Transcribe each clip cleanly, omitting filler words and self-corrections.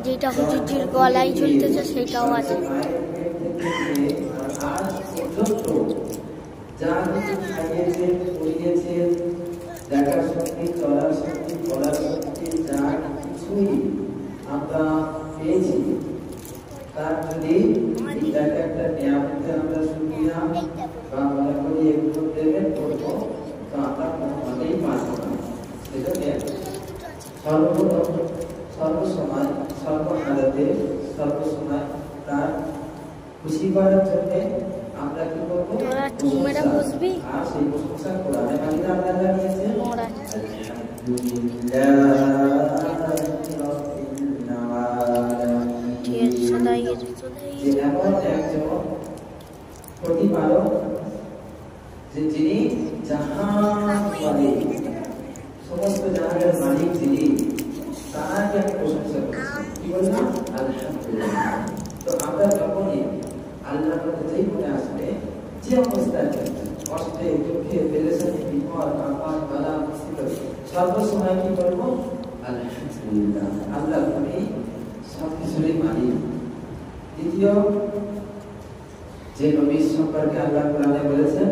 যেটা হুজুর গলায় ঝুলতেছে সেটাও আছে। সর্বসময় সর্বহালতে সর্বসময় তার খুশি করার জন্য আমরা কি করব? তোমরা বুঝবি আর সেই প্রশংসা কোরআনে মাজিদে আল্লাহ জানিয়েছে এমন একজন প্রতিপালক যে যিনি জাহান মালিক, সমস্ত জাহানের মালিক যিনি, তার প্রশংসা করছি, কি বললাম? আলহামদুলিল্লাহ। তো আমরা যখনই আল্লাহর কথা যেই মনে আসবে, যে অবস্থায় কষ্টে, দুঃখে, পেরেশানি, বিপদ, আপদ, বালা, মুসিবত, সর্বসময় কি করবো? আলহামদুলিল্লাহ। আল্লাহ তুমি সবকিছুরই মালিক। দ্বিতীয় যে নবী সম্পর্কে আল্লাহ কোরআনে বলেছেন,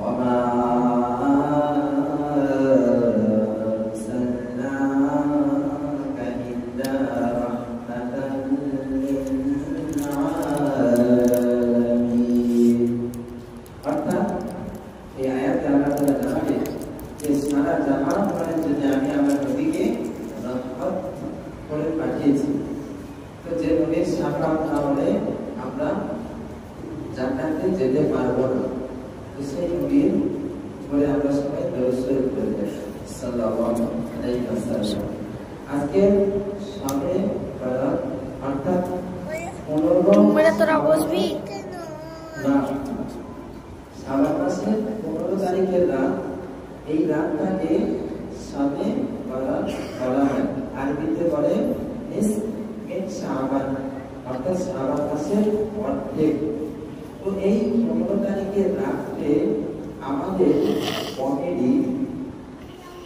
ওমা আরসালনাকা ইল্লা রাহমাতান লিল আলামিন। অর্থাৎ এই আয়াতে আল্লাহ তাআলা জানাবেন যে সারা জাহানের জন্য আমি আমার নবীকে রহমত করে পাঠিয়েছি। তো যে নবীর শাফাআত না হলে আমরা জান্নাতে যেতে পারবো না। তো সেই নবীর বলে আমরা সবাই দরুদ শরীফ পড়তে থাকি, সাল্লাল্লাহু আলাইহি ওয়াসাল্লাম। আজকে সবে বরাত অর্থাৎ 15 তোরা বসবি না, শাবান মাসের 15 তারিখের রাত, এই রাতটাকে সবে বরাত বলা হয়। আরবিতে বলে নিসফ শাবান, অর্থাৎ শাবান মাসের অর্ধেক। তো এই 15 তারিখের রাতে আমাদের কমিটি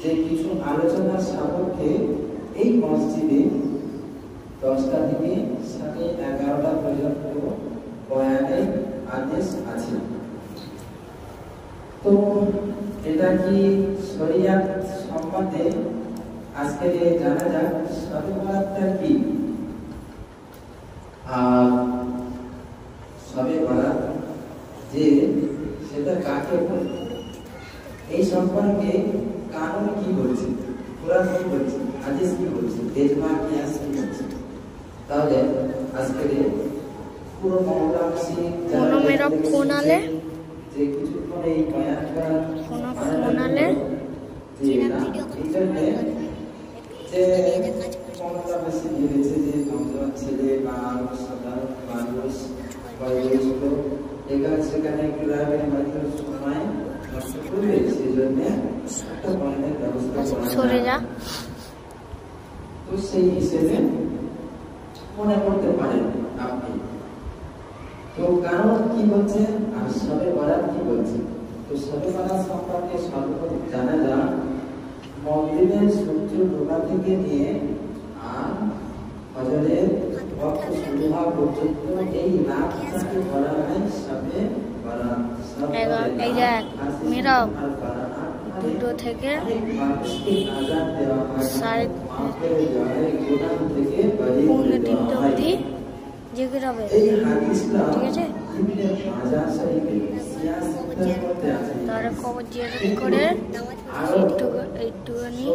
যে কিছু আলোচনার সাপেক্ষে এই মসজিদে 10টা থেকে 11:30 পর্যন্ত বয়ানের আদেশ আছে। তো এটা কি শরিয়াত সম্বন্ধে আজকে জানা যাক শবে বরাতটা কি। আর শবে বরাত যে সেটা কাকে বলে, এই সম্পর্কে কানুন কি বলছে, কোরআন কি বলছে, হাদিস কি বলছে, ইজমা কিয়াস কি বলছে। তাহলে আজকে পুরো মহল্লাবাসী কোনো মেরা ফোন আলে যে কিছুক্ষণ এই বয়ানটা ফোন আলে যে না এই জন্য যে মহল্লাবাসী ভেবেছে যে নজর ছেলে বা আরো সাধারণ মানুষ বয়োজ্যেষ্ঠ এখানে সেখানে ক্লাবের মাধ্যমে সময় নষ্ট করবে, সেই জন্য একটা বয়ানের ব্যবস্থা সরে যা। তো সেই হিসেবে মনে করতে পারেন আপনি। তো কারণ কি বলছে আর শবে বরাত কি বলছে। তো শবে বরাত সম্পর্কে সর্বপ্রথম জানা যাক মগরিবের সূর্য ডোবা থেকে নিয়ে আর ফজরের ওয়াক্ত শুরু হওয়া পর্যন্ত এই রাতটাকে বলা হয় শবে বরাত। এই দেখ মেরা 2 থেকে 3:30 অবধি জেগে যাবে, ঠিক আছে? তারা খবর জিজ্ঞেস করে একটুখানি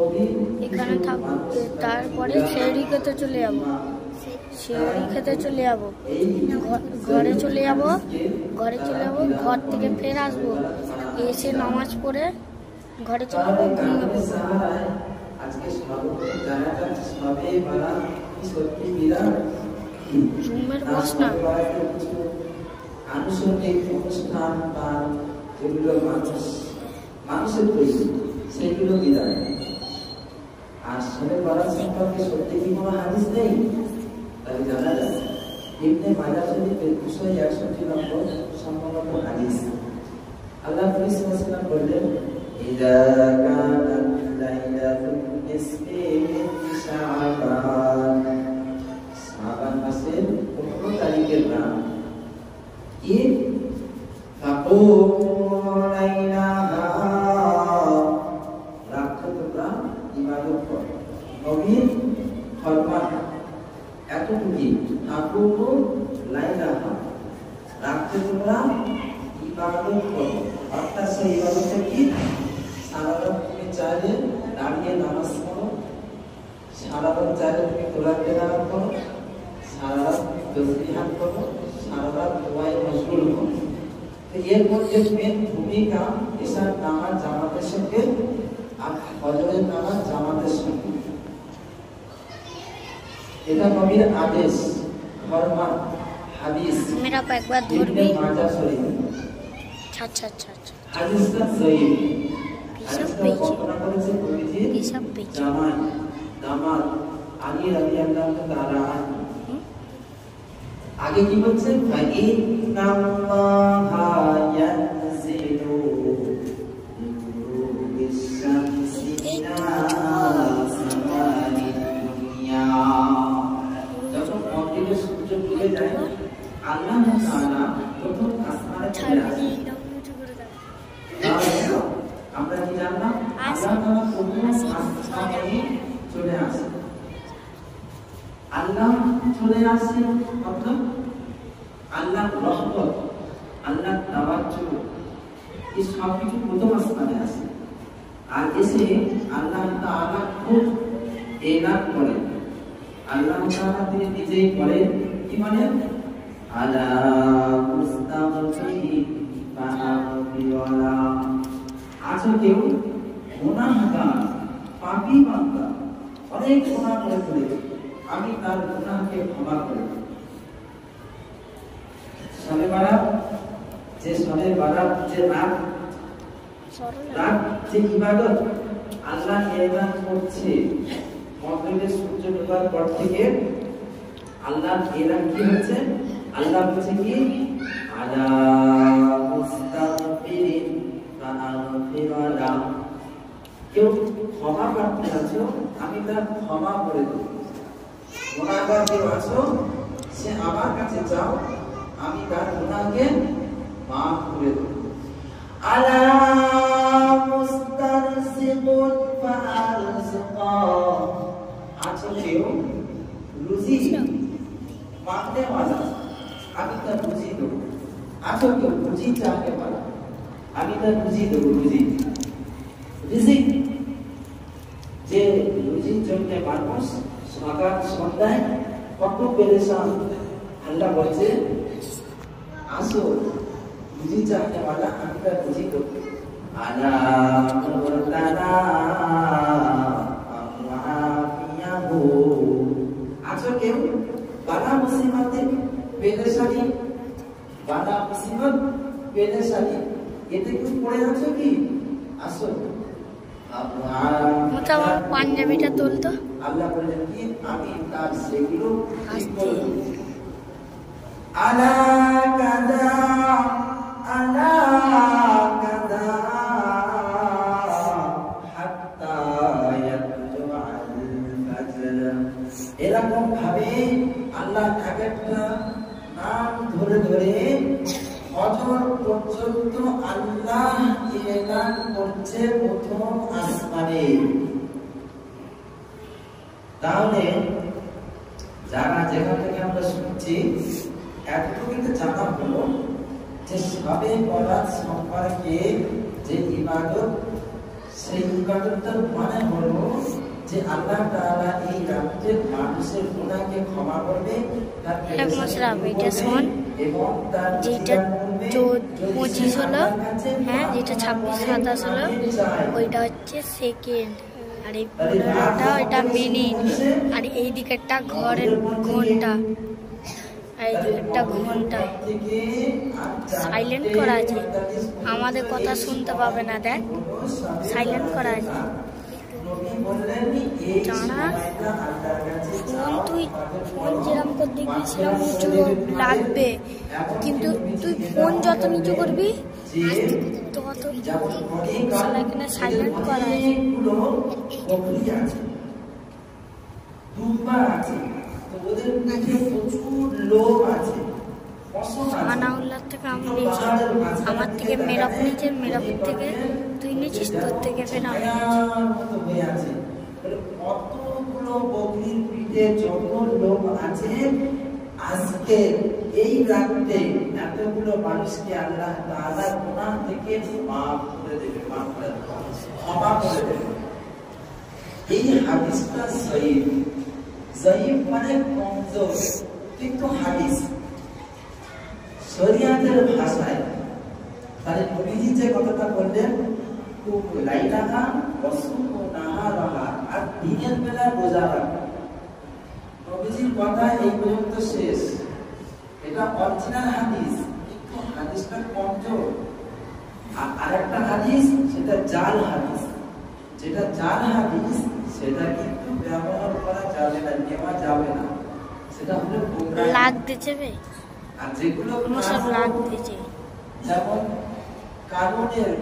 এখানে থাকবে, তারপরে সেহরি খেতে চলে যাবো, ঘরে চলে যাবো, ঘর থেকে ফের আসবো, এসে নামাজ পড়ে ঘরে চলে যাবো, রুমের বস না। আনুষঙ্গিক অনুষ্ঠান বা যেগুলো মানুষের তৈরি সেগুলো বিদায়। আর শবে বরাত সম্পর্কে সত্যি কি কোনো হাদিস নেই? তাহলে জানা যায় ইবনে মাজাহ শরীফের 261 নম্বর সম্ভবত হাদিস। আল্লাহ নবী সাল্লাল্লাহু আলাইহি ওয়াসাল্লাম বললেন, ইযা কানাত লাইলাতুন নিসফি মিন শাবান, শাবান মাসের 15 তারিখের রাত কি রাত্রে তোমরা ইবাদত করো। নবীর ফরমান এতটুকুই, রাত্রে তোমরা ইবাদত করো। অর্থাৎ সেই ইবাদতটা কি? সারা রাত তুমি চাইলে দাঁড়িয়ে নামাজ পড়ো, সারা রাত চাইলে তুমি কোরআন তেলাওয়াত করো, সারা রাত তুমি তাসবিহাত করো, সারা রাত দোয়ায় মশগুল করো। তো এর মধ্যে মেন ভূমিকা এশার নামাজ জামাতের সঙ্গে আর ফজরের নামাজ জামাতের সঙ্গে। এটা নবীর আদেশ, ফরমান, হাদিস। মেরা পা একবার ধরবি। মাজাহ শরীফ। আচ্ছা। হাদিসটা সহিহ। পিসাব বর্ণনা করেছে নবীজি পেয়েছে। জামাত, নামাজ আলী রাদিয়াল্লাহু তাআলা আনহু আগে কি বলছেন ফাইন্নাল্লাহা ইয়ানজিলু বিশ-শামসি ইলা সামানি দুনিয়া যখন মাগরিবের সূর্য ডুবে যায় আল্লাহ তাআলা প্রথম আসমানে চলে আসে আমরা কি জানলাম আল্লাহ তাআলা প্রথম আসমানে চলে আসে আল্লাহ চলে আসে মতলব আল্লাহর রহমত আল্লাহর তাওয়াজ্জুহ এই সব কিছু প্রথম আসমানে আসে আর এসে আল্লাহ তাআলা খুব এলান করেন আল্লাহ তাআলা তিনি নিজেই বলেন কি বলেন আলা মুস্তাগফিরিন ফাআগফিরলা আজ কেউ গুনাহগার পাপী বান্দা অনেক গুনাহ করে ফেলেছে আমি তার গুনাহকে ক্ষমা করে দেব শবে বারাত যে শবে বারাত যে রাত যে ইবাদত আল্লাহ এলান করছে মাগরিবের সূর্য ডোবার পর থেকে আল্লাহ এলান কি হচ্ছে আল্লাহ বলছে কি আলা মুস্তাগফিরিন ফাআগফিরলা কেউ ক্ষমা প্রার্থী আছো আমি তার ক্ষমা করে দেব গুনাহগার কেউ আছো সে আমার কাছে যাও আমি তার গুনাহকে মাফ করে দেব আলা মুস্তারসিকুন ফাআরসিকা আছো কেউ রুজি মানতে वाला আমি তার রুজি দেব আছো কেউ রুজি চাইতে वाला আমি তার রুজি দেব রুজি রিজিক যে রুজির জন্য মানুষ সকাল সন্ধ্যায় কত পেরেশান আল্লাহ বলছে আসো রুজি চাইতে वाला আমি তার রুজি দেব আলা মুরতানা আফিয়াহু আছো কেউ বালা মুসিবতে পেরেশানি বালা মুসিবত পেরেশানি এতে কি পড়ে আছো কি আসো আমার পাঞ্জাবিটা তুলতো আল্লাহ বলেন কি আমি তার সেগুলো ঠিক করে দেব আলা কাদা হাত্তা ইয়াতলুআল ফাজর এরকম ভাবে আল্লাহ একটা নাম ধরে ধরে ফজর পর্যন্ত আল্লাহ এলান করছে প্রথম আসমানে তাহলে যারা যেখান থেকে আমরা শুনছি এতটুকু কিন্তু জানা হলো যে সবে বরাত সম্পর্কে যে ইবাদত সেই ইবাদতটার মানে হলো যে আল্লাহ তাআলা এই রাতে মানুষের গুনাহকে ক্ষমা করবে তার এটা শোন যেটা 25 হলো হ্যাঁ যেটা 26 27 হলো ওইটা হচ্ছে সেকেন্ড আর এই 15টা এটা মিনিট আর এই দিকেরটা ঘরের ঘন্টা আর এই দিকেরটা ঘন্টা সাইলেন্ট করা আছে আমাদের কথা শুনতে পাবে না দেখ সাইলেন্ট করা আছে জানা ফোন তুই ফোন যেরকম করে দেখবি সেরকম নিচু লাগবে কিন্তু তুই ফোন যত নিচু করবি তত এখানে সাইলেন্ট করা আনাউল্লাহ থেকে আমি নিয়েছি আমার থেকে মেরাপুর নিয়েছে মেরাপুর থেকে তুই নিয়েছিস তোর থেকে ফের আমি নিয়েছি কতগুলো বকরির পিঠে যত লোক আছে আজকে এই রাতে এতগুলো মানুষকে আল্লাহ তাআলা গুনাহ থেকে মাফ করে দেবে মাফ করে দেবে ক্ষমা করে দেবে এই হাদিসটা সহিহ সহিহ মানে কমজোর কিন্তু হাদিস শরিয়াতের ভাষায় তাহলে নবীজি যে কথাটা বললেন লাইলাহা ওয়াসুমু নাহারাহা আর দিনের বেলা রোজা রাখা নবীজির কথা এই পর্যন্ত শেষ এটা অরিজিনাল হাদিস কিন্তু হাদিসটা কমজোর আর আরেকটা হাদিস সেটা জাল হাদিস যেটা জাল হাদিস সেটা কিন্তু ব্যবহার করা যাবে না, নেওয়া যাবে না, সেটা হলো গোমরাহি। লাগতে যাবে আর যেগুলো সব লাগতে যাবে, যেমন কানুনের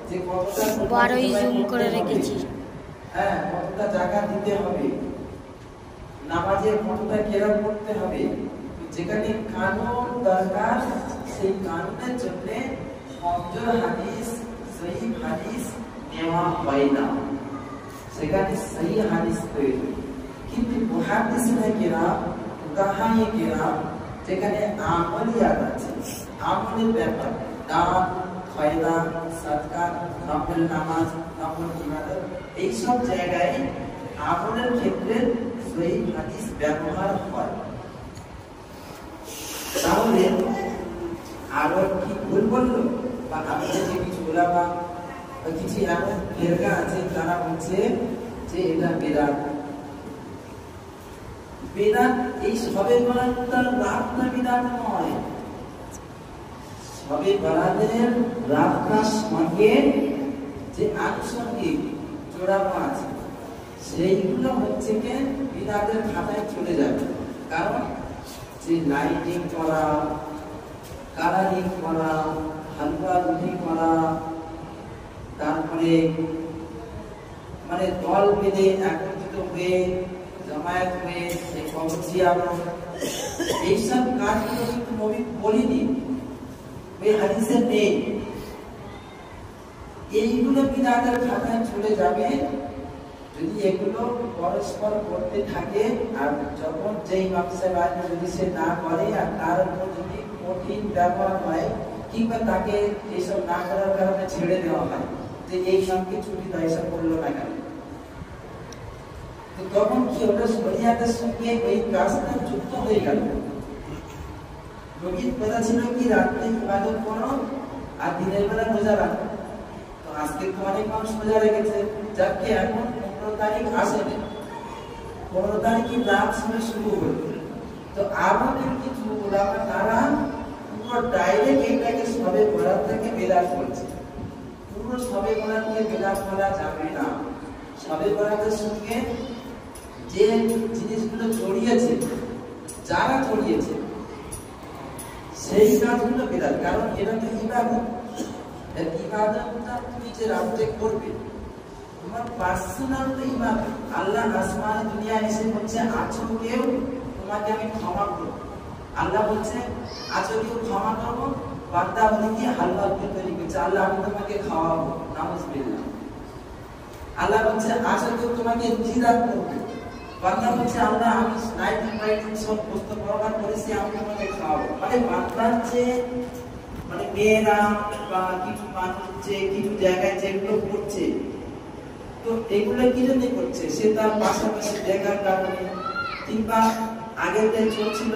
যে কতটা 12 জুম করে রেখেছি, হ্যাঁ কতটা জায়গা দিতে হবে, নামাজের কতটা কেরাম করতে হবে, যেখানে কানুন দরকার সেই কানুনের জন্য কমজোর হাদিস সহিহ হাদিস নেওয়া হয় না, সেখানে সহিহ হাদিস তৈরি। কিন্তু মুহাদ্দিসিনে কেরাম ফুকাহায়ে কেরাম যেখানে আমলিয়াত আছে, আমলের ব্যাপার, দান খয়রা সাদকা নফল নামাজ নফল ইবাদত, এইসব জায়গায় আমলের ক্ষেত্রে সহিহ হাদিস ব্যবহার হয়। তাহলে আরো কি ভুল বললো বা আমাদের যে কিছু ওলামা বা কিছু এমন ফেরকা আছে তারা বলছে যে এটা বেদাত। বেদাত এই সবে বরাতের রাতটা বেদাত নয়, সবে বরাতের রাতটার সঙ্গে যে আনুষঙ্গিক জোড়ানো আছে সেইগুলো হচ্ছে কি বিদাতের খাতায় চলে যাবে। কারণ যে লাইটিং করা, কালারিং করা, হালকা রুটি করা, তারপরে মানে দল বেঁধে একত্রিত হয়ে জামায়াত হয়ে এই কবরজিয়া এইসব কাজগুলো কিন্তু নবী বলিনি, ওই হাদিসে নেই। এইগুলো বিদাতের খাতায় চলে যাবে যদি এগুলো পরস্পর করতে থাকে। আর যখন যেই মাকসাদ যদি সে না করে আর তার উপর যদি কঠিন ব্যবহার হয় কিংবা তাকে এইসব না করার কারণে ছেড়ে দেওয়া হয় যে এই সঙ্গে ছুটি দেয়, এসব করলো না কেন, তো তখন কি ওটা শরিয়াতের সঙ্গে ওই কাজটা যুক্ত হয়ে গেল। নবীর কথা ছিল কি রাত্রে ইবাদত করো আর দিনের বেলা রোজা রাখো। তো আজকে তো অনেক মানুষ রোজা রেখেছে, যাকে এখন 15 তারিখ আসেনি, 15 তারিখই রাত শুরু হলো। তো আরো কিছু ওলামা তারা পুরো ডাইরেক্ট এটাকে সবে বরাত থেকে বেদাত করছে। পুরো সবে বরাতকে বেদাত করা যাবে না। সবে বরাতের সঙ্গে যে জিনিসগুলো জড়িয়েছে, যারা জড়িয়েছে সেই কাজগুলো বেদাত। কারণ এটা তো ইবাদত, ইবাদতটা তুমি যে রাতে করবে তোমার পার্সোনাল তো ইবাদত। আল্লাহ আসমানে দুনিয়ায় এসে বলছে আছো কেউ তোমাকে আমি ক্ষমা করব। আল্লাহ বলছে আছো কেউ ক্ষমা করবো, বান্দা বলে হালুয়া তৈরি করছে, আল্লাহ আমি তোমাকে খাওয়াবো, নাউজুবিল্লাহ। আল্লাহ বলছে আছো কেউ তোমাকে জিরাত করবে, বান্দা বলছে আল্লাহ আমি নাইট সব বস্তু ব্যবহার করেছি, আমি তোমাকে খাওয়াবো। মানে বান্দার যে মানে মেয়েরা বা কিছু মানুষ যে কিছু জায়গায় যেগুলো করছে, তো এগুলো কি জন্য করছে? সে তার পাশাপাশি দেখার কারণে কিংবা আগের দিন চলছিল,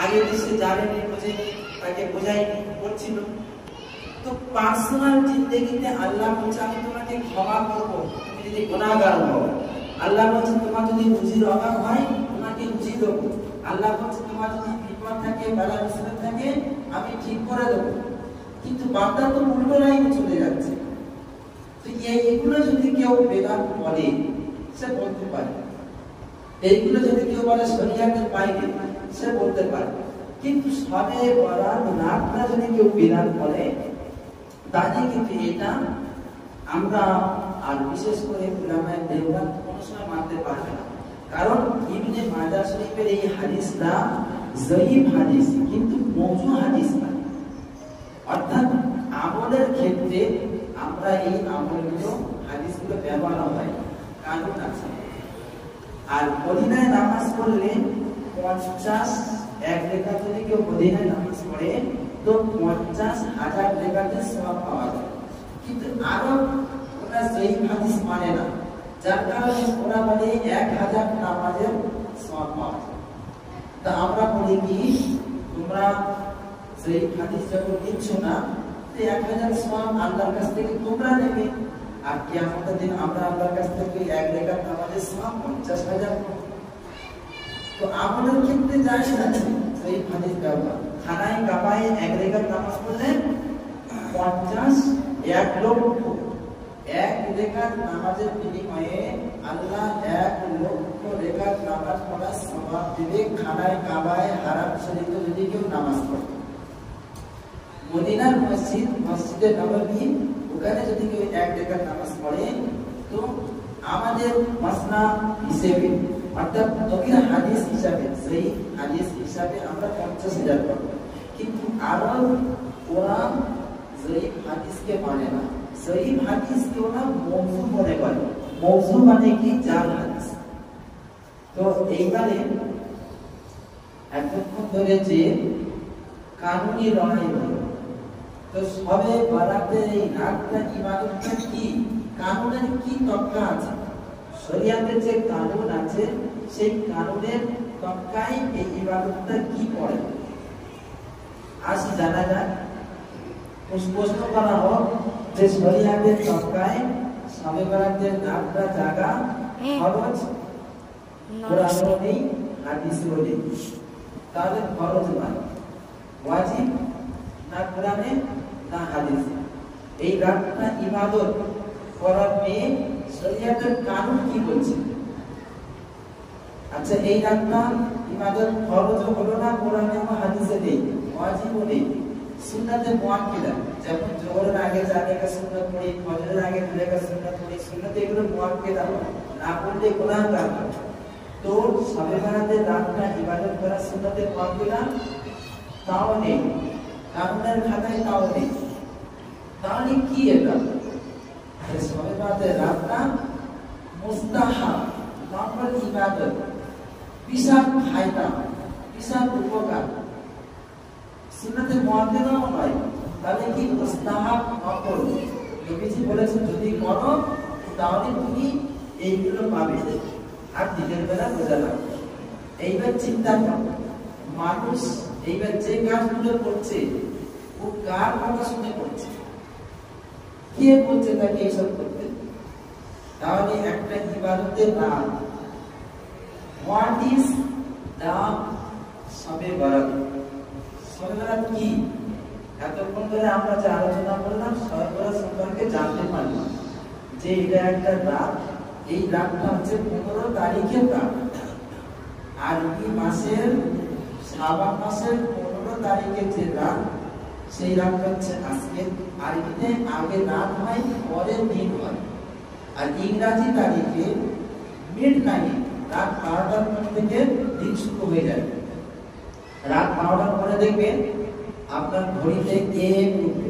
আগের দেশে জানেনি বোঝেনি, তাকে বোঝায়নি করছিল। তো পার্সোনাল জিন্দেগিতে আল্লাহ বলছে আমি তোমাকে ক্ষমা করবো তুমি যদি গুনাহগার হও। আল্লাহ বলছে তোমার যদি রুজির অভাব হয় তোমাকে রুজি দেবো। আল্লাহ বলছে তোমার যদি বিপদ থাকে, বালা মুসিবত থাকে আমি ঠিক করে দেবো। কিন্তু বান্দা তো উল্টো লাইনে চলে যাচ্ছে। তো এইগুলো যদি কেউ বেদাত বলে সে বলতে পারে, এইগুলো যদি কেউ বলে শরিয়াতের বাইরে সে বলতে পারে। কিন্তু সবে বরাত রাতটা যদি কেউ বেদাত বলে তাহলে কিন্তু এটা আমরা আর বিশেষ করে উলামায়ে দেওবন্দ কোনো সময় মানতে পারবে না। কারণ ইবনে মাজাহ শরীফের এই হাদিসটা যঈফ হাদিস, কিন্তু মওযু হাদিস না। অর্থাৎ আমলের ক্ষেত্রে আমরা এই আমলগুলো হাদিসগুলো ব্যবহার হয়, কানুন আছে। আর মদিনায় নামাজ পড়লে 50 এক রেখাত যদি কেউ মদিনায় নামাজ পড়ে তো 50,000 রেখাতের সওয়াব পাওয়া যায়। কিন্তু আরব ওরা যঈফ হাদিস মানে না, যার কারণে ওরা বলে 1000 নামাজের সওয়াব পাওয়া যায়। তা আমরা বলি কি তোমরা যঈফ হাদিস যখন নিচ্ছ না তো 1000 সওয়াব আল্লাহর কাছ থেকে তোমরা নেবে, আর কিয়ামতের দিন আমরা আল্লাহর কাছ থেকে এক রেখাত নামাজের সওয়াব 50,000 পাবো। তো আমলের ক্ষেত্রে জানি না যঈফ হাদিস ব্যবহার। খানায় কাবায় এক রেখাত নামাজ পড়লে 50 1 লক্ষ এক রেখাত নামাজের বিনিময়ে আল্লাহ 1,00,000 রেখাত নামাজ পড়ার সওয়াব দিবে। খানায় কাবায় হারাম শরীফে যদি কেউ নামাজ পড়ে, মদিনার মসজিদে নববী ওখানে যদি কেউ 1 রেখাত নামাজ পড়ে, তো আমাদের মাসনা হিসেবে অর্থাৎ নবীর হাদিস হিসাবে, সেই হাদিস হিসাবে আমরা 50,000 পাবো। কিন্তু আরব কোরআন জয়ীফ হাদিসকে মানে না, জয়ীফ হাদিসকে ওরা মওযু মনে করে। মওযু মানে কি? জাল হাদিস। তো এইবারে এতক্ষণ ধরে যে কানুনি লড়াই হলো, তো সবে বরাতের এই রাতটা ইবাদতটা কি, কানুনের কি তক্কা আছে, শরিয়াতের যে কানুন আছে সেই কানুনের তক্কায় এই ইবাদতটা কি পড়ে আজ জানা যায়। প্রশ্ন করা হোক যে শরিয়াতের তক্কায় সবে বরাতের রাতটা জাগা ফরজ, কোরআনেও নেই হাদিসেও নেই, তাহলে ফরজ নয়, ওয়াজিব না কোরআনে না হাদিসে। এই রাতটা ইবাদত করার মেয়ে শরিয়াতের কানুন কি বলছে? আচ্ছা, এই রাতটা ইবাদত ফরজ হলো না, কোরআনে বা হাদিসে নেই, ওয়াজিবও নেই, সুন্নাতে মুআক্কাদা, যেমন জোহরের আগে 4 রাকাত সুন্নাত পড়ি, ফজরের আগে 2 রাকাত সুন্নাত পড়ি, সুন্নাতে এগুলো মুআক্কাদা হয়, না পড়লে গুনাহগার হয়। তো শবে বরাতের রাতটা ইবাদত করা সুন্নাতে মুআক্কাদা তাও নেই, কানুনের খাতায় তাও নেই, তাহলে কি এটা? শবে বরাতের রাতটা মুস্তাহাব, নফল ইবাদত, বিশাল ফায়দা, বিশাল উপকার, সুন্নাতে মুআক্কাদাও নয়, তাহলে কি মুস্তাহাব নফল। নবীজি বলেছেন যদি করো তাহলে তুমি এইগুলো পাবে, আর দিনের বেলা রোজা রাখবে। এইবার চিন্তা করো, মানুষ এইবার যে কাজগুলো করছে ও কার কথা শুনে করছে, কে বলছে তাকে এইসব করতে? তাহলে একটা ইবাদতের নাম, হোয়াট ইজ দা শবে বরাত? শবে বরাত কি? এতক্ষণ ধরে আমরা যে আলোচনা করলাম শবে বরাত সম্পর্কে জানতে পারলাম যে এটা একটা রাত, এই রাতটা হচ্ছে 15 তারিখের রাত, আরবি মাসের শাবান মাসের 15 তারিখের যে রাত, সেই রাতটা হচ্ছে আজকে। আরবিতে আগে রাত হয়, পরে দিন হয়, আর ইংরাজি তারিখে মিডনাইট, রাত 12টার পর থেকে দিন শুরু হয়ে যায়। রাত 12টার পরে দেখবেন আপনার ঘড়িতে এম উঠবে,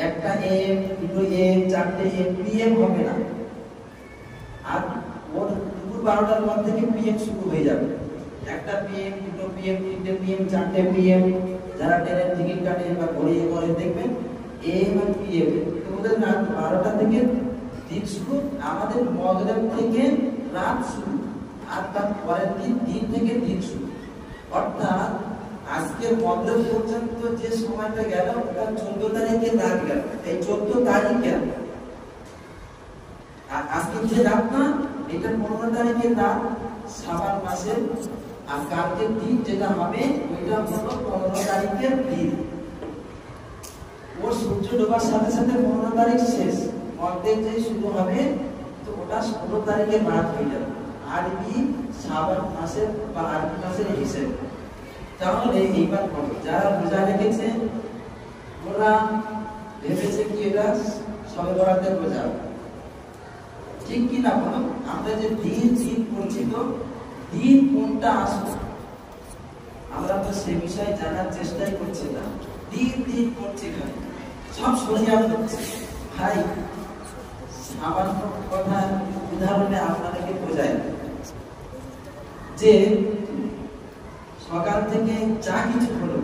একটা এম, দুটো এম, 4টে এম, পিএম হবে না, আর ওর দুপুর 12টার পর থেকে পিএম শুরু হয়ে যাবে। একটা পিএম, দুটো পিএম, 3টে পিএম, 4টে পিএম, যারা ট্রেনের টিকিট কাটেন বা ঘড়িয়ে করেন দেখবেন এম আর পিএম। তো ওদের রাত 12টা থেকে দিন শুরু, আমাদের মগরিব থেকে রাত শুরু, আর তার পরের দিন থেকে দিন শুরু। অর্থাৎ আজকের মগরিব পর্যন্ত যে সময়টা গেল ওটা 14 তারিখে রাত গেল, এই 14 তারিখ গেল। আর আজকে যে রাত না, এটা 15 তারিখের রাত শাবান মাসের, আর কালকের দিন যেটা হবে ওইটা হলো 15 তারিখের দিন। ও সূর্য ডোবার সাথে সাথে 15 তারিখ শেষ, অর্ধেক যে শুরু হবে, তো ওটা 16 তারিখে রাত হয়ে যাবে, আরবি শাবান মাসের বা আরবি মাসের হিসেবে। তাহলে এইবার যারা রোজা রেখেছে ওরা ভেবেছে কি এটা শবে বরাতের রোজা, ঠিক কি না বলো? আমরা যে দিন করছি, তো দিন কোনটা আসবে আমরা তো সে বিষয়ে জানার চেষ্টাই করছি না, দিন করছি, সব শরিয়াত হচ্ছে। ভাই সামান্য কথা উদাহরণে আপনাদেরকে বোঝায় যে সকাল থেকে যা কিছু হলো,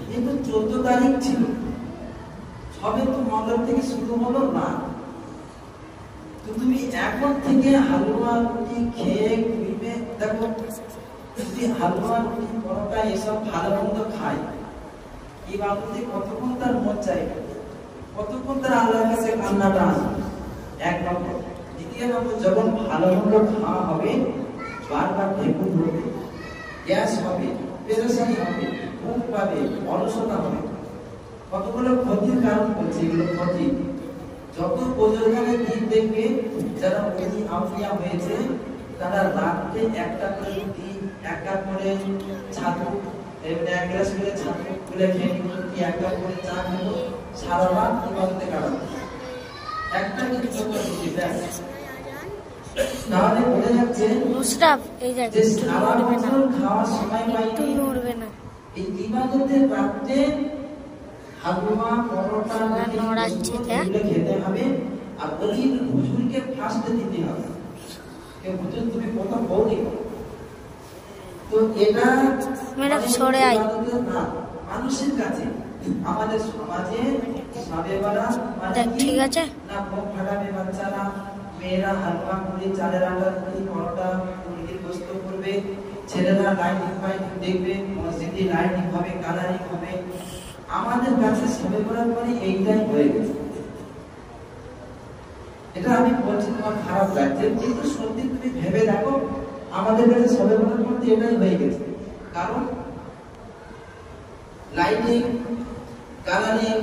কিন্তু 14 তারিখ ছিল, সবে তো মঙ্গল থেকে শুরু হলো না। তো তুমি এখন থেকে হালুয়া রুটি খেয়ে ঘুরবে, দেখো যদি হালুয়া রুটি পরোটা এসব ভালো মন্দ খায়, এই বাবদে কতক্ষণ তার মন চাইবে, কতক্ষণ তার আল্লাহর কাছে কান্নাটা আসবে, এক নম্বর। দ্বিতীয় নম্বর, যখন ভালো মন্দ খাওয়া হবে বারবার ঢেকুর ধরবে, গ্যাস হবে, পেরেশানি হবে, ভুক পাবে, অলসতা হবে, কতগুলো ক্ষতির কারণ করছে, এগুলো ক্ষতি। যত বুজুর্গের দিন দেখবে যারা ওলি আউলিয়া হয়েছে তারা রাতে একটা করে রুটি একটা করে ছাতু এবারে এক গ্লাস করে ছাতু খুলে খেয়ে কি একটা করে চা খেলো সারা রাত ইবাদতে কাটাতো একটা কিছু করতে রুটি ব্যাস তাহলে বলে যাচ্ছে মুশরাফ এই যে সারা বছর খাওয়ার সময় পাইনি নড়বে না এই ইবাদতের রাতে হালুয়া পরোটা নড়াচ্ছে খেতে হবে আর ওই হুজুরকে ফার্স্টে দিতে হবে কে হুজুর তুমি প্রথম বলি তো এটা মেরা সরে আই না মানুষের কাছে আমাদের সমাজে সাবেবারা মানে ঠিক আছে না মুখ ফাটাবে বাচ্চারা মেয়েরা হালুয়া মুড়ি চালের আটা মুড়ি পরোটা মুরগির গোশত করবে ছেলেরা লাইটিং ফাইটিং দেখবে মসজিদে লাইটিং হবে কালারিং হবে আমাদের কাছে সবে করার পরে এইটাই হয়ে গেছে এটা আমি বলছি তোমার খারাপ লাগছে কিন্তু সত্যি তুমি ভেবে দেখো আমাদের কাছে সবে করার পরে এটাই হয়ে গেছে কারণ লাইটিং কালারিং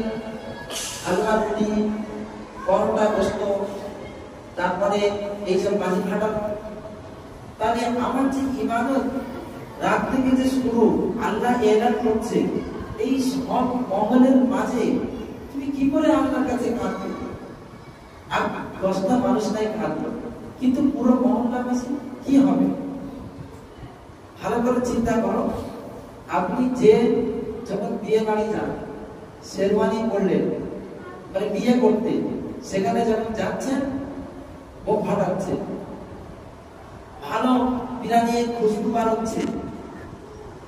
হালুয়া মুড়ি পরোটা গোশত তারপরে এইসব বাজি ফাটানো তাহলে আমার যে ইবাদত রাত থেকে যে শুরু আল্লাহ এলান করছে এই সব মহলের মাঝে তুমি কি করে আল্লাহর কাছে কাঁদবে আর 10টা মানুষ নাই কাঁদবে কিন্তু পুরো মহল্লাবাসী কি হবে ভালো করে চিন্তা করো আপনি যে যখন বিয়ে বাড়ি যান শেরওয়ানি পরলেন মানে বিয়ে করতে সেখানে যখন যাচ্ছেন বোম ফাটাচ্ছে ভালো বিরিয়ানি খুশবু বার হচ্ছে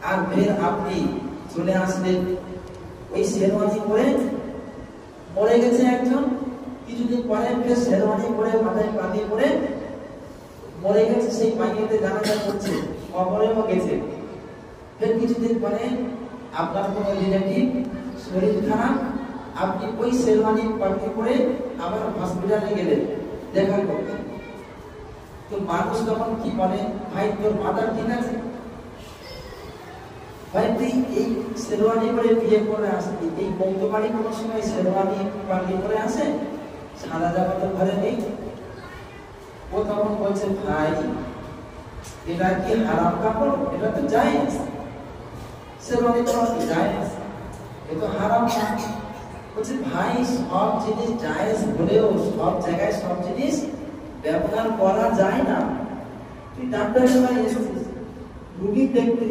আর ফের আপনি চলে আসলেন ওই শেরওয়ানি পরে মরে গেছে একজন কিছুদিন পরে ফের শেরওয়ানি পরে মাথায় পানি পরে মরে গেছে সেই পানিতে জানাজা করছে কবরেও গেছে ফের কিছুদিন পরে আপনার কোনো রিলেটিভ শরীর খারাপ আপনি ওই শেরওয়ানি পানি পরে আবার হসপিটালে গেলেন দেখা করতে তো মানুষ তখন কি বলে ভাই তোর মাথা ঠিক আছে ভাই তুই এই শেরওয়ানি পরে বিয়ে করে আসবি এই বৌদ্ধ বাড়ি কোনো সময় শেরওয়ানি পাগড়ি পরে আসে সাদা জামা তো ঘরে নেই ও তখন বলছে ভাই এটা কি হারাম কাপড় এটা তো জায়েজ শেরওয়ানি তো জায়েজ এ তো হারাম না বলছে ভাই সব জিনিস জায়েজ হলেও সব জায়গায় সব জিনিস ব্যবহার করা যায় না তুই ডাক্তারের বাড়ি এসেছিস রুগী দেখতে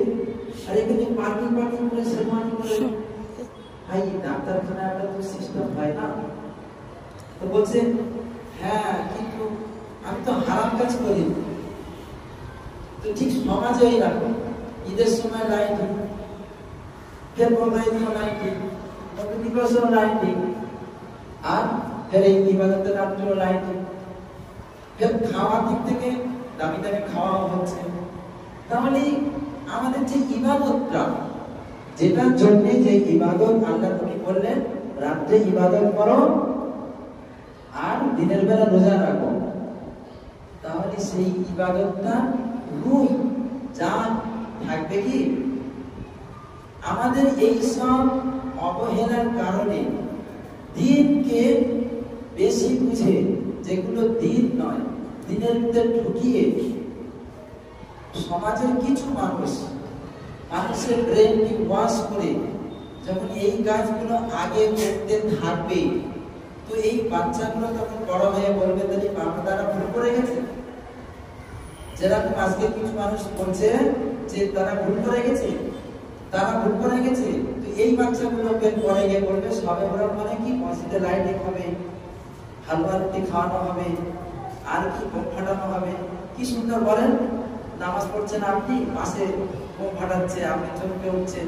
আর এখানে পার্কিং করে শেরওয়ানি করে ভাই ডাক্তারখানা একটা তো সিস্টেম হয় না তো বলছে হ্যাঁ কিন্তু আমি তো হারাম কাজ করি তো ঠিক সমাজেই রাখো ঈদের সময় লাইটিং ফের কোরবানির লাইটিং দিবসেও লাইটিং আর ফের এই ইবাদতের রাত্রেও লাইটিং ফের খাওয়ার দিক থেকে দামি দামি খাওয়া হচ্ছে তাহলে আমাদের যে ইবাদতটা যেটার জন্য যে ইবাদত আল্লাহ তুমি বললেন রাত্রে ইবাদত করো আর দিনের বেলা রোজা রাখো তাহলে সেই ইবাদতটা রূহ জান থাকবে কি আমাদের এই সব অবহেলার কারণে দিনকে বেশি বুঝে যেগুলো দিন নয় দিনের মধ্যে ঢুকিয়ে সমাজের কিছু মানুষের ব্রেনকে ওয়াশ করে যখন এই কাজগুলো আগে করতে থাকবে তো এই বাচ্চাগুলো তখন বড় হয়ে বলবে তাহলে বাবা তারা ভুল করে গেছে যেরকম আজকে কিছু মানুষ বলছে যে তারা ভুল করে গেছে তো এই বাচ্চাগুলোকে পরে গিয়ে বলবে সবে বরাত মানে কি মসজিদে লাইটিং হবে হালুয়া রুটি খাওয়ানো হবে আর কি বোম ফাটানো হবে কি সুন্দর বলেন নামাজ পড়ছেন আপনি পাশে বোম ফাটাচ্ছে আপনি চমকে উঠছেন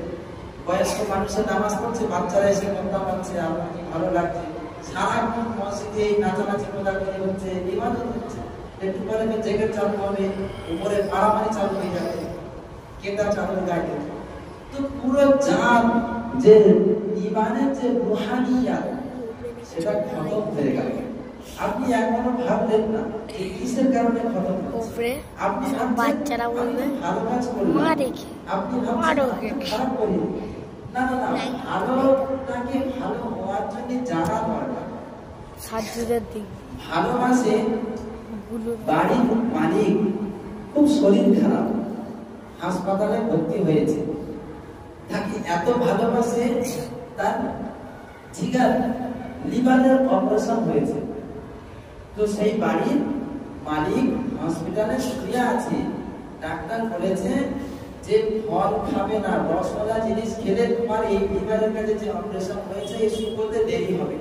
বয়স্ক মানুষের নামাজ পড়ছে বাচ্চারা এসে কথা বলছে আপনার কি ভালো লাগছে সারাক্ষণ মসজিদে নাচানাচি কোদাকুদি হচ্ছে ইবাদত হচ্ছে একটু পরে জেগে চালু হবে উপরে মারামারি চালু হয়ে যাবে কেতা চালু গাড়ি তো পুরো জান যে ইমানের যে রুহানিয়াত সেটা খতম হয়ে গেল আপনি এখনো ভাবলেন না এই কিসের কারণে খতম হচ্ছে আপনি বাচ্চারা বলবে ভালো কাজ করলেন মা দেখে আপনি ভাবছেন খারাপ করেন না ভালোটাকে ভালো হওয়ার জন্য জানা দরকার সার্জুরের দিন ভালোবাসে বাড়ির মালিক খুব শরীর খারাপ, হাসপাতালে ভর্তি হয়েছে, তাকে এত ভালোবাসে তার জিগার লিভারের অপারেশন হয়েছে। তো সেই বাড়ির মালিক হসপিটালে শুয়ে আছে, ডাক্তার বলেছে যে ফল খাবে না, রসগোল্লা জিনিস খেলে তোমার এই লিভারের কাছে যে অপারেশন হয়েছে এই শুকোতে দেরি হবে।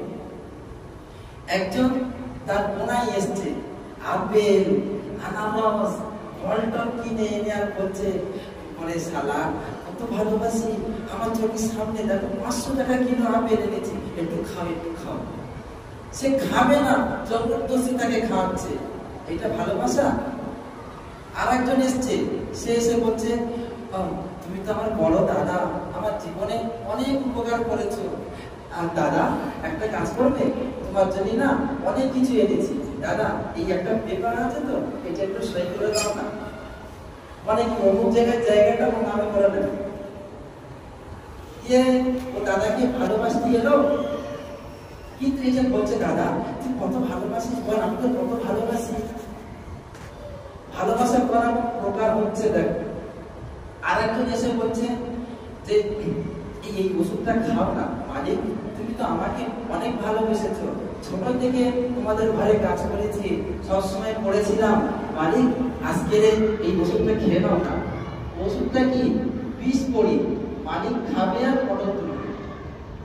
একজন তার বোনাই এসছে, আপেল আনারস ফল-টল কিনে এনে আর বলছে, বলে শালা কত ভালোবাসি, আমার চোখের সামনে দেখো 500 টাকা কিলো আপেল এনেছি, একটু খাও একটু খাও। সে খাবে না, জবরদস্তি তাকে খাওয়াচ্ছে। এটা ভালোবাসা? আর একজন এসছে, সে এসে বলছে, তুমি তো আমার বড় দাদা, আমার জীবনে অনেক উপকার করেছো, আর দাদা একটা কাজ করবে, তোমার জন্য না অনেক কিছু এনেছি, দাদা এই একটা পেপার আছে তো, এটা একটু সই করে দাও না, মানে কি অমুক জায়গাটা আমার নামে করে দেবে। ও দাদাকে ভালোবাসতে এলো, কিন্তু এই যে বলছে, দাদা তুই কত ভালোবাসিস বল, আমি তো কত ভালোবাসি। ভালোবাসা করার প্রকার হচ্ছে, দেখ আর একজন এসে বলছে যে এই ওষুধটা খাও না, মালিক তুমি তো আমাকে অনেক ভালোবেসেছো, ছোট থেকে তোমাদের ঘরে কাজ করেছি, সবসময় পড়েছিলাম, মালিক আজকে এই ওষুধটা খেয়ে নাও না। ওষুধটা কি বিষ পড়ি, মালিক খাবে আর ফটো তুলবে,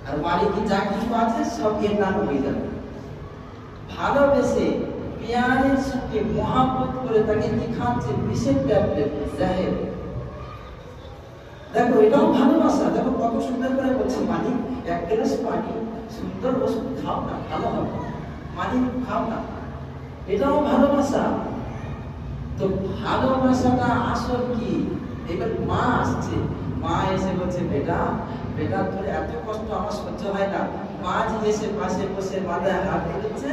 আর মালিকের যা কিছু আছে সব এর নাম হয়ে যাবে। ভালোবেসে পেয়ারের সঙ্গে মহাব্বত করে তাকে কি খাচ্ছে, বিষের ট্যাবলেট জাহের। দেখো এটাও ভালোবাসা, দেখো কত সুন্দর করে বলছে, মালিক এক গ্লাস পানি, সুন্দর ওষুধ খাও না, ভালো হবে, মালিক খাও না, এটাও ভালোবাসা। তো ভালোবাসাটা আসল কি? এবার মা আসছে, মা এসে বলছে, বেটা বেটা তোর এত কষ্ট আমার সহ্য হয় না। মা যে এসে পাশে বসে মাথায় হাত দিচ্ছে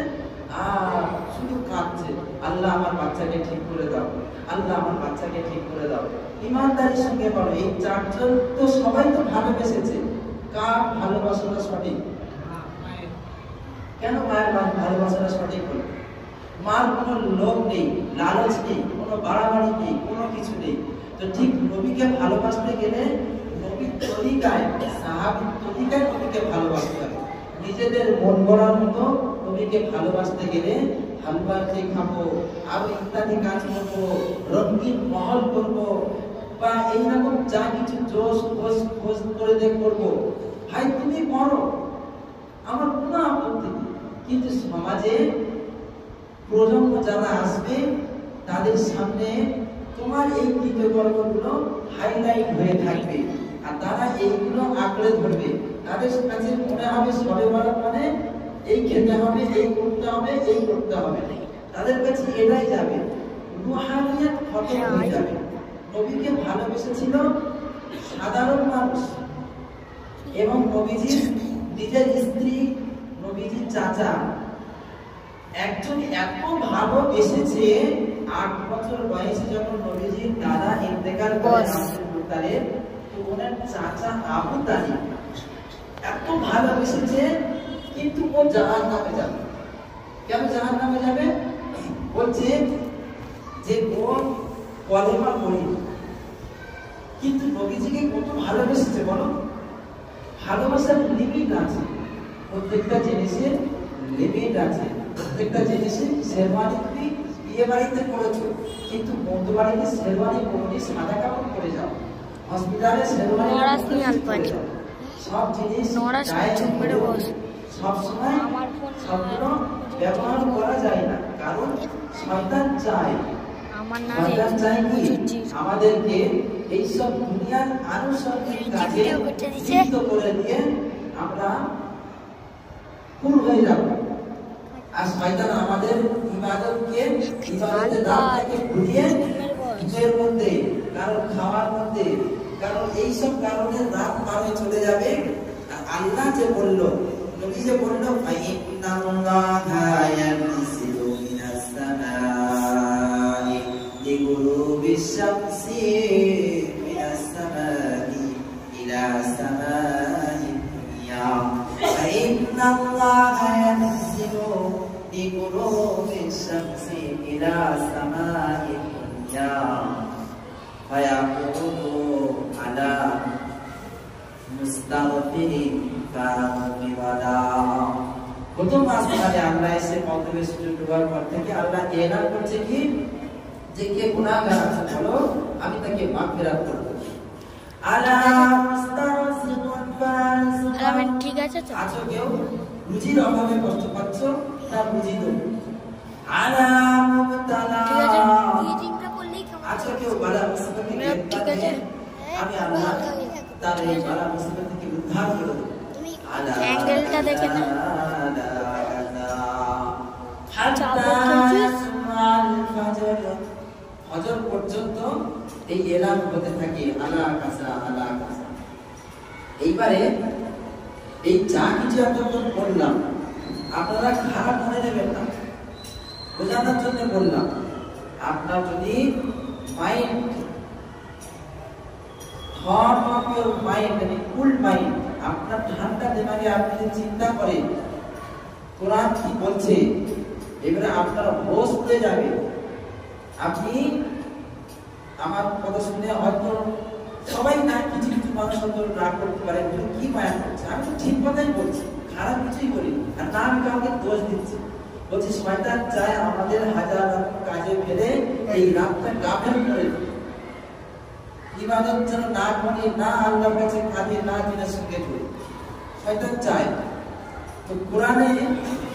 আর শুধু কাঁদছে, আল্লাহ আমার বাচ্চাকে ঠিক করে দাও, আল্লাহ আমার বাচ্চাকে ঠিক করে দাও। ইমানদারির সঙ্গে বলো, এই চারজন তো সবাই তো ভালোবেসেছে, কার ভালোবাসাটা সঠিক? কেন মায়ের ভালোবাসাটা সঠিক হলো? মার কোনো লোভ নেই, লালচ নেই, কোনো বাড়াবাড়ি নেই, কোনো কিছু নেই। তো ঠিক নবীকে ভালোবাসতে গেলে নবীর তরিকায়, সাহাবীর তরিকায় নবীকে ভালোবাসতে হবে। নিজেদের মন গড়ার মতো নবীকে ভালোবাসতে গেলে হালুয়া খেয়ে খাবো, আরো ইত্যাদি কাজ করবো, রঙিন মহল করবো, বা এইরকম যা কিছু জোশ খোঁজ করে করবো, ভাই তুমি করো, আমার কোনো আপত্তি নেই। কিন্তু সমাজে প্রজন্ম যারা আসবে তাদের সামনে তোমার এই কৃতকর্মগুলো হাইলাইট হয়ে থাকবে, আর তারা এইগুলো আঁকড়ে ধরবে। তাদের কাছে মনে হবে সবে বরাত মানে এই খেতে হবে, এই করতে হবে, এই করতে হবে, তাদের কাছে এটাই যাবে, রুহানিয়াত খতম হয়ে যাবে। নবীকে ভালোবেসেছিল সাধারণ মানুষ, এবং নবীজির নিজের স্ত্রী, নবীজির চাচা, একজন এত ভালোবেসেছে, 8 বছর বয়সে যখন নবীজির দাদা ইন্তেকাল করেন আব্দুল মুত্তালিব, তো ওনার চাচা আবু তালিব এত ভালোবেসেছে, কিন্তু ও জাহান্নামে যাবে। কেন জাহান্নামে যাবে? বলছে যে ও কলেমা পড়েনি, কিন্তু নবীজিকে কত ভালোবেসেছে বলো। ভালোবাসার লিমিট আছে, প্রত্যেকটা জিনিসের লিমিট আছে। প্রত্যেকটা জিনিসের শেরওয়ানি তুমি বিয়ে বাড়িতে করেছো, কিন্তু বন্ধু বাড়িতে শেরওয়ানি পরে সাদা কাপড় পরে যাও, হসপিটালে শেরওয়ানি সব জিনিস সবসময় সবগুলো ব্যবহার করা যায় না, কারণ শয়তান চায়, শয়তান চায় কি আমাদেরকে এইসব দুনিয়ার আনুষঙ্গিক কাজে লিপ্ত করে দিয়ে আমরা পুর হয়ে যাব। আর শয়তান আমাদের ইবাদতকে, ইবাদতের রাত থেকে ঘুরিয়ে নিজের মধ্যে, কারণ খাওয়ার মধ্যে, কারণ এইসব কারণে রাত পার হয়ে চলে যাবে। আর আল্লাহ যে বললো, নবী যে বললো, ফাইন্নাল্লাহা ইয়ানজিলু মিনাস সামাই লিগুরুবিশ শামসি মিনাস সামাই ইলা সামাই দুনিয়া, ফাইন্নাল্লাহা ইয়ানজিলু لغروب الشمس إلى سماء الدنيا فيقول على مستغفر فمغفرا প্রথম আসমানে আল্লাহ এসে মগরিবের সূর্য ডোবার পর থেকে আল্লাহ এলান করছে কি যে কে গুনাহগার আছে বলো আমি তাকে মাগফিরাত করব আলা মুস্তাগফিরুন আলামিন ঠিক আছে তো আছো কেউ রুজির অভাবে কষ্ট পাচ্ছ তার রুজি দাও আলা মুবতালা ঠিক আছে মিটিংটা করলেই কেমন আছো কেউ বালা মুসিবত থেকে ঠিক আছে আমি আল্লাহ তার এই বালা মুসিবত থেকে উদ্ধার করে দেব আলা অ্যাঙ্গেলটা দেখে না ফজর পর্যন্ত এই এলান হতে থাকে আলা কাসা আলা কাসা। এইবারে এই যা কিছু এতক্ষণ বললাম আপনারা খারাপ মনে নেবেন না, বোঝানোর জন্য বললাম। আপনার যদি mind thought of your mind মানে কুল মাইন্ড, আপনার ঠান্ডা দিমাগে আপনি যদি চিন্তা করেন কোরআন কি বলছে, এবারে আপনার হোশ উঠে যাবে। আপনি আমার কথা শুনে হয়তো সবাই না কিছু কিছু মানুষ হয়তো রাগ করতে পারে, কি মায়া করছে, আমি তো ঠিক কথাই বলছি, খারাপ কিছুই বলি আর না আমি কাউকে দোষ দিচ্ছি। বলছি শয়তান চায় আমাদের হাজার রকম কাজে ফেলে এই রাতটা গাফেল করে দিই, ইবাদত যেন না করি, না আল্লাহর কাছে কাঁদি, না দিনের সঙ্গে করি, শয়তান চায়। তো কোরআনে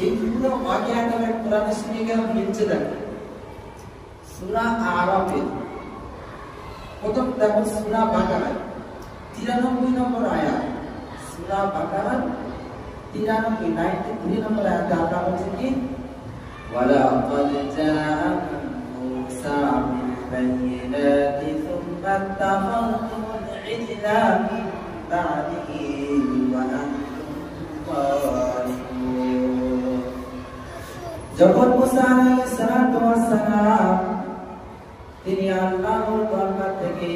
এই পুরো ওয়াকিয়াটা কোরআনের সঙ্গে কেন মিলছে দেখো। সূরা আরাফের প্রথম দেখো সূরা বাকারা 93 নম্বর আয়াত, সূরা বাকারা 93 নম্বর আয়াতে আল্লাহ বলছেন কি ওয়ালাকাদ জাআকুম মূসা বিল বায়িনাতি সুম্মা তাখাযতুমুল ইজলা মিন বা'দিহি ওয়া আনতুম যালিমুন। যখন মূসা আলাইহিস সালাম তিনি আল্লাহর দরবার থেকে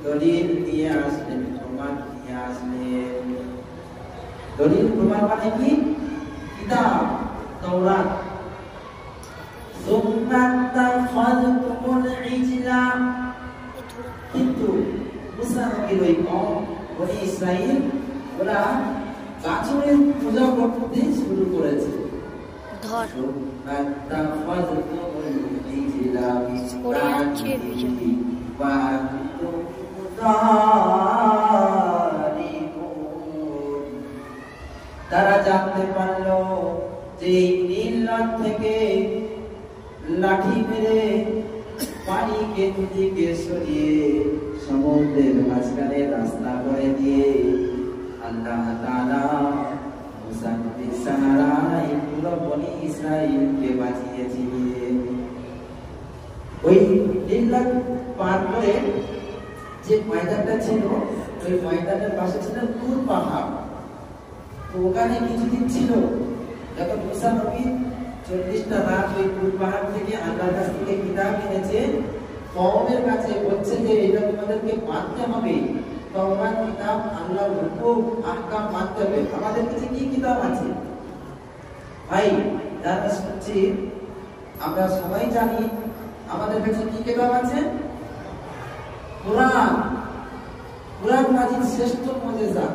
দলিল নিয়ে আসলেন, প্রমাণ নিয়ে আসলেন। দলিল প্রমাণ মানে কি? কিতাব তাওরাত। কিন্তু মুসা নবীর ওই কওম বনি ইসরাইল ওরা গাছের পূজা করতে শুরু করেছে। ধর তারা জানতে পারল যে নীল নদ থেকে লাঠি মেরে পানিকে দুদিকে সরিয়ে সমুদ্রের মাঝখানে রাস্তা করে দিয়ে আল্লাহ তাআলা মুসা নবীর সাহারায় পুরো বনি ইসরাইলকে বাঁচিয়েছিলেন। ওই নীল নদ পার করে যে ময়দানটা ছিল, ওই ময়দানের পাশে ছিল তুর পাহাড়। তো ওখানে কিছুদিন ছিল, যখন মুসা নবী 40টা রাত ওই তুর পাহাড় থেকে আল্লাহর কাছ থেকে কিতাব এনেছে, কওমের কাছে বলছে যে এটা তোমাদেরকে মানতে হবে, তাওরাত কিতাব আল্লাহর হুকুম আহকাম মানতে হবে। আমাদের কাছে কি কিতাব আছে ভাই? যারা শুনছি আমরা সবাই জানি আমাদের কাছে কি কিতাব আছে? কোরআন। কোরআন মাজিদ শ্রেষ্ঠ মুজিজা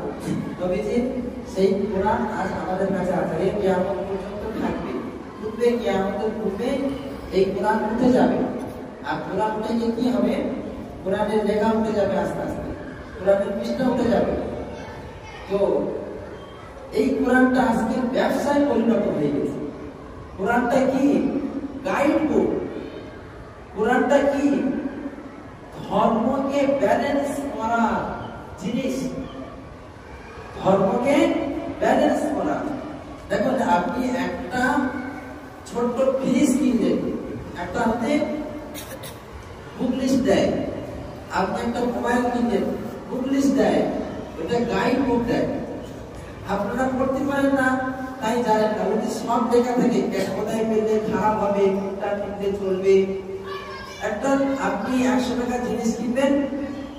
নবীজির সেই কোরআন আজ আমাদের কাছে আছে, কিয়ামত পর্যন্ত থাকবে। পূর্বে কিয়ামতের পূর্বে এই কোরআন উঠে যাবে। আর কোরআন উঠে গিয়ে কি হবে? কোরআনের লেখা উঠে যাবে, আস্তে আস্তে কোরআনের পৃষ্ঠা উঠে যাবে। তো এই কোরআনটা আজকে ব্যবসায় পরিণত হয়ে গেছে। কোরআনটা কি? Guide book. কোরআনটা কি? ধর্মকে ব্যালেন্স করা জিনিস, ধর্মকে ব্যালেন্স করা। দেখুন আপনি একটা ছোট্ট ফ্রিজ কিনলেন, একটা হাতে বুক লিস্ট দেয়। আপনি একটা মোবাইল কিনলেন, বুক লিস্ট দেয়, ওটা গাইড বুক দেয়। আপনারা পড়তে পারেন না, তাই জানেন না। ওটি সব লেখা থাকে কোথায় পেলে খারাপ হবে, কোনটা কিনলে চলবে। একটা আপনি 100 টাকা জিনিস কিনবেন,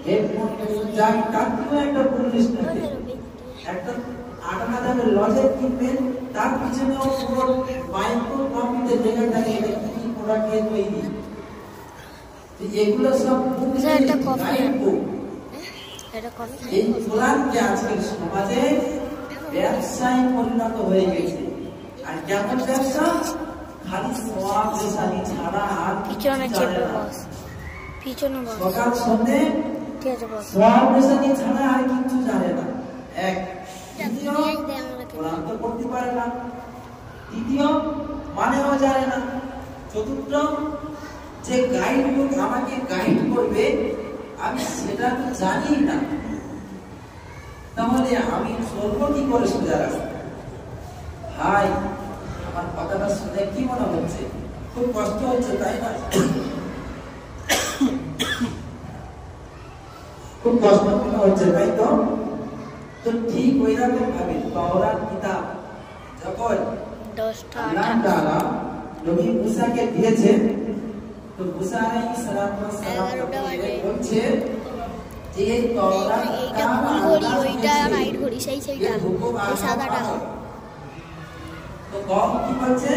হেডফোন কিনবেন, যা তার একটা বুক লিস্ট থাকে। একটা 8 দামের লজের কিনবেন, তার পিছনেও পুরো মাইক্রো কম্পিউটার লেখা থাকে এটা কি প্রোডাক্ট দিয়ে তৈরি। এগুলো সব এটা কফি, এটা কফি। এই কোরআনকে আজকের সমাজে ব্যবসায় পরিণত হয়ে গেছে। আর কেমন ব্যবসা? খালি সওয়াব রেশানি ছাড়া আর পিছনে চেপে বস, পিছনে বস, সকাল সন্ধে ঠিক আছে বস। সওয়াব রেশানি ছাড়া আর কিছু জানে না। এক, দ্বিতীয় কোরআন তো পড়তে পারে না, তৃতীয় মানেও জানে না, চতুর্থ যে গাইড বুক আমাকে গাইড করবে আমি সেটা তো জানি না, তাহলে আমি চলবো কি করে সোজা রাস্তা? ভাই আমার কথাটা শুনে কি মনে হচ্ছে? খুব কষ্ট হচ্ছে তাই না? খুব কষ্ট মনে হচ্ছে তাই তো? তো ঠিক ওই রকম ভাবে তাওরাত কিতাব যখন 10টা আল্লাহ তাআলা নবী মুসাকে দিয়েছেন, তো মুসা আলাইহিস সালাম বলছে যে এই তাওরাত এইটা ঘড়ি, ওইটা নাইট ঘড়ি, সেইটা এই সাদাটা। তো কম কি বলছে?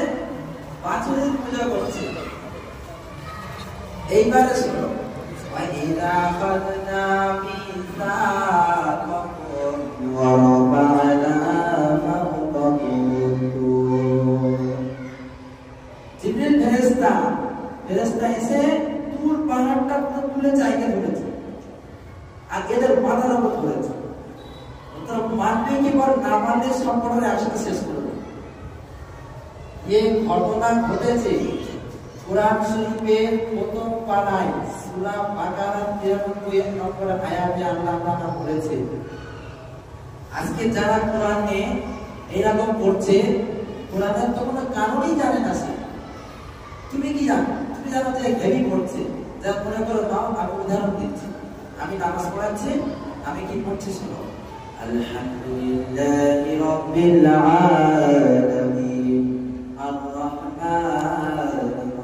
বাছুরের পূজা করছে। এইবারে শুনো, ওয়াইদা খাযনা মিসাকাকুম ওয়া রাফa'না ফাওকাকুম জিবরিল ফেরেশতা এসে তুর পাহাড়টা পুরো তুলে জায়গা ধরেছে আর এদের মাথার উপর ধরেছে। তোমরা মানবে কি বল না মানলে সম্পূর্ণ একসাথে শেষ করে দেবে। এই ঘটনা ঘটেছে কোরআন শরীফের প্রথম পারায় সূরা বাকারার 93 নম্বর আয়াতে আল্লাহ তাআলা বলেছে, আজকে যারা কোরআনে এরকম পড়ছে, কোরআনের তো কোনো কারণই জানে না সে। তুমি কি জানো? তুমি জানো যে হেভি পড়ছে, যা মনে করো নাও আমি উদাহরণ দিচ্ছি। আমি নামাজ পড়াচ্ছি, আমি কি পড়ছি শোনো, আলহামদুলিল্লাহি রাব্বিল আলামিন আর রহমানির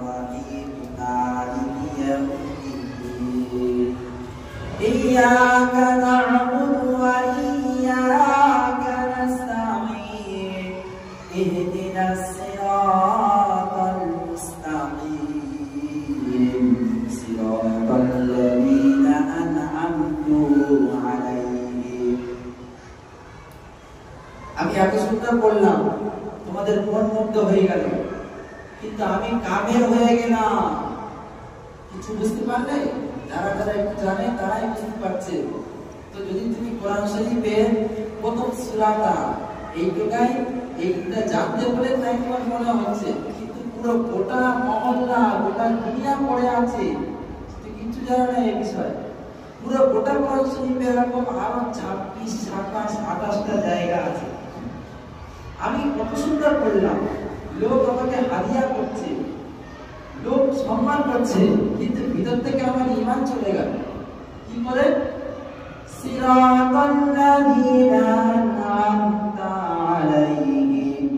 রহিম মালিকি ইয়াউমিদ্দিন ইয়্যাকা না'বুদু ওয়া ইয়্যাকা নাস্তাঈন ইহদিনাস সিরাতাল মুস্তাকিম সিরাতাল লাযীনা আন'আমতু আলাইহিম। আমি এত সুন্দর বললাম, তোমাদের মন মুগ্ধ হয়ে গেল, কিন্তু আমি কামের হয়ে গেলাম। কিছু বুঝতে পারলে? যারা যারা একটু জানে তারাই বুঝতে পারছে। তো যদি তুমি কোরআন শরীফের প্রথম সূরাটা এইটা জানতে বলে তাই তোমার মনে হচ্ছে, কিন্তু পুরো গোটা মহল্লা গোটা দুনিয়া পড়ে আছে, তুমি কিছু জানো না এই বিষয়ে। পুরো গোটা কোরআন শরীফে এরকম আরো 26, 27, 28টা জায়গা আছে। আমি কত সুন্দর বললাম, লোক আমাকে হাদিয়া করছে, লোক সম্মান করছে, কিন্তু ভিতর থেকে আমার ঈমান চলে গেল। কি করে? সিরাতাল লাযীনা আন'আমতা আলাইহিম।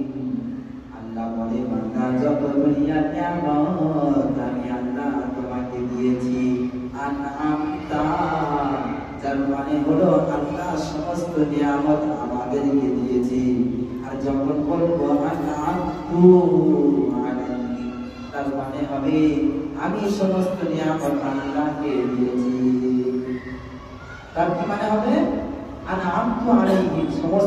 আল্লাহ বলে, বান্দা যত দুনিয়ার নিয়ামত আমি আল্লাহ তোমাকে দিয়েছি, আন'আমতা যার মানে হলো আল্লাহ সমস্ত নিয়ামত আমাদেরকে দিয়েছি। আর যখন বলবো আন'আমতু আলাইহিম, তার মানে হবে আমি সমস্ত নিয়ামত আল্লাহকে দিয়েছি। তার কি মানে হবে? আন'আমতু আলাইহিম, সমস্ত